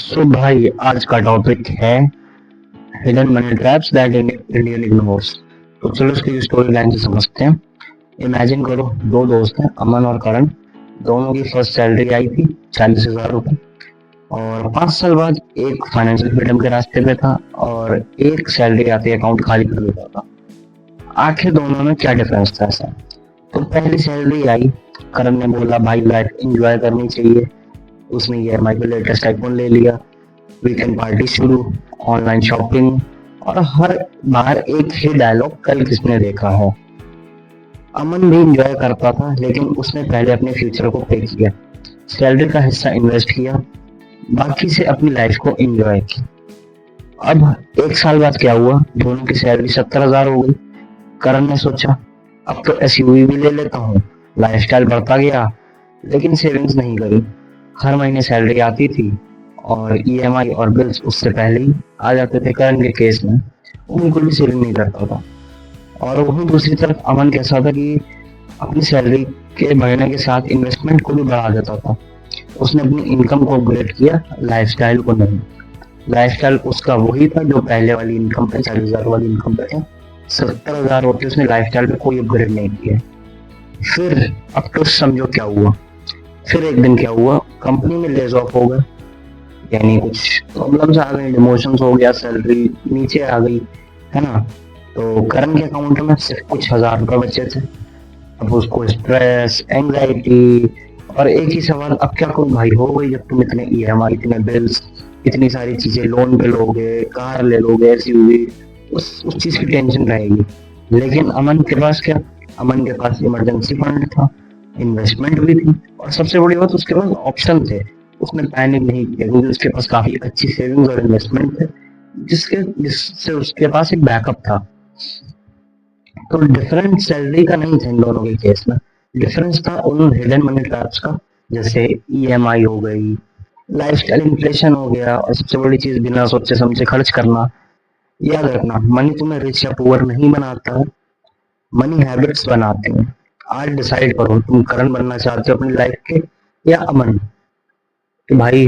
सो भाई आज का टॉपिक है hidden money traps that Indian ignores. तो चलो इसकी स्टोरी लाइन से समझते हैं। इमेजिन करो, दो दोस्त हैं, अमन और करण। दोनों की फर्स्ट सैलरी आई थी 40,000 रुपये। और 5 साल बाद एक फाइनेंशियल फ्रीडम के रास्ते पे था और एक सैलरी आती अकाउंट खाली कर देता था। आखिर दोनों में क्या डिफरेंस था ऐसा? तो पहली सैलरी आई, करण ने बोला भाई लाइफ एंजॉय करनी चाहिए। उसने ईएमआई पे लेटेस्ट आईफोन ले लिया, वीकेंड पार्टी शुरू, ऑनलाइन शॉपिंग, और हर बार एक ही डायलॉग, कल किसने देखा है। अमन भी इंजॉय करता था लेकिन उसने पहले अपने फ्यूचर को पे किया, सैलरी का हिस्सा इन्वेस्ट किया, बाकी से अपनी लाइफ को एंजॉय की। अब 1 साल बाद क्या हुआ, दोनों की सैलरी 70,000 हो गई। करण ने सोचा अब तो एसयूवी भी ले लेता हूँ, लाइफस्टाइल बढ़ता गया, लेकिन सेविंग्स नहीं करी। हर महीने सैलरी आती थी और ईएमआई और बिल्स उससे पहले ही आ जाते थे। करण के केस में वो बिल्कुल भी सेविंग नहीं करता था। और वहीं दूसरी तरफ अमन कैसा था कि अपनी सैलरी के बढ़ने के साथ इन्वेस्टमेंट को भी बढ़ा देता था। उसने अपनी इनकम को अपग्रेड किया, लाइफस्टाइल को नहीं। लाइफस्टाइल उसका वही था जो पहले वाली इनकम पे, 40,000 वाली इनकम पे था। 70,000 होते उसने लाइफस्टाइल पे कोई अपग्रेड नहीं किया। फिर अब तो समझो क्या हुआ। फिर एक दिन क्या हुआ, कंपनी में लेज ऑफ हो गया, यानी कुछ प्रॉब्लम्स आ गई, डिमोशंस हो गया, सैलरी नीचे आ गई, है ना। तो करण के अकाउंट में सिर्फ कुछ 1,000 रुपए बचे थे। अब उसको स्ट्रेस, एंग्जाइटी और एक ही सवाल, अब क्या करूं भाई, हो गई जब तुम इतने ईएमआई, इतने बिल्स, इतनी सारी चीजें लोन पे लोगे, कार ले लोगे, एसयूवी, उस चीज की टेंशन रहेगी। लेकिन अमन के पास क्या, अमन के पास इमरजेंसी फंड था, इन्वेस्टमेंट भी थी, और सबसे बड़ी बात उसके पास ऑप्शन थे। उसने पैनिक नहीं किया क्योंकि उसके पास काफी अच्छी सेविंग्स और इन्वेस्टमेंट थे, जिससे उसके पास एक बैकअप था। तो डिफरेंस सैलरी का नहीं था इन दोनों के केस में, डिफरेंस था उन हिडन मनी ट्रैप्स का। जैसे ईएमआई हो गई, लाइफस्टाइल इन्फ्लेशन हो गया, और सबसे बड़ी चीज बिना सोचे समझे खर्च करना। याद रखना, मनी तुम्हें रिच या पुअर नहीं बनाता है, मनी हैबिट्स बनाते हैं। आज डिसाइड करो तुम करण बनना चाहते हो अपनी लाइफ के या अमन। कि भाई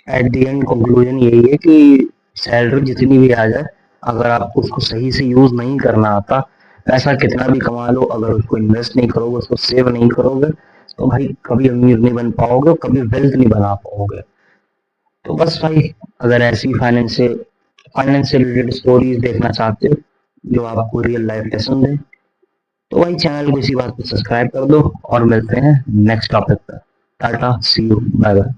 एट द एंड कंक्लूजन यही है कि सैलरी जितनी भी आ जाए, अगर आपको उसको सही से यूज नहीं करना आता, पैसा कितना भी कमा लो, अगर उसको इन्वेस्ट नहीं करोगे, उसको सेव नहीं करोगे, तो भाई कभी अमीर नहीं बन पाओगे, कभी वेल्थ नहीं बना पाओगे। तो बस भाई, अगर ऐसी फाइनेंस से रिलेटेड स्टोरीज देखना चाहते हो जो आपको रियल लाइफ लेसन दे, तो भाई चैनल को इसी बात पे सब्सक्राइब कर दो, और मिलते हैं नेक्स्ट टॉपिक पर। टाटा, सी यू, बाय बाय।